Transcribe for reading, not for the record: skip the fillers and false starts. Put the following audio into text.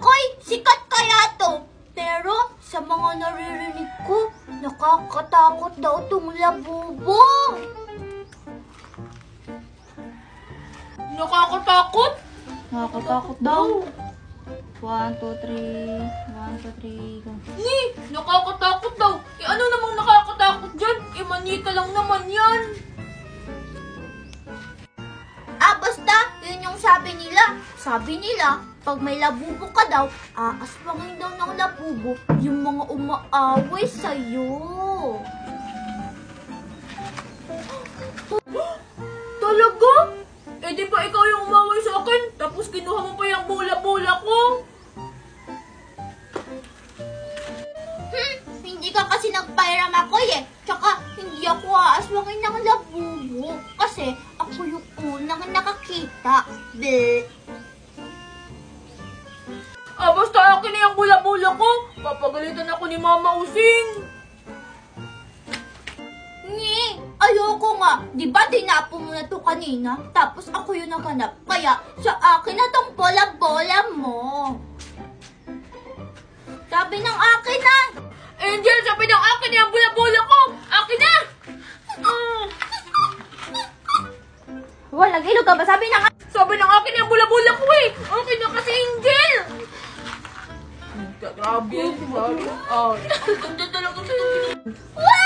Makoy, sikat kaya to. Pero sa mga naririnig ko, nakakatakot daw tong labubo. Nakakatakot? Nakakatakot daw. 1, 2, 3. 1, 2, 3, go. Nakakatakot daw. Ano namang nakakatakot dyan? Manika lang naman yan. Basta, yun yung sabi nila. Sabi nila, pag may labubo ka daw, aaswangin daw ng labubo yung mga umaaway sa'yo. Talaga? Di ba ikaw yung umaway sa akin? Tapos kinuha mo pa yung bola-bola ko? Hindi ka kasi nagpairam ako Tsaka, hindi ako aaswangin ng labubo. Kasi, ako yung unang nakakita. Be. Basta akin na yung bola-bola ko. Papagalitan ako ni Mama Using. Ayoko nga. Di ba tinapo mo na to kanina? Tapos ako yung naghanap. Kaya, sa akin na tong bola-bola mo. Sabi ng akin na. Angel, sabi ng akin na yung bola-bola ko. Akin na! Walang ilog ka ba? Sabi na nga. Sabi ng akin yung bola-bola ko Akin na kasi, Angel! Grabe. Sorry. Ganda talaga sa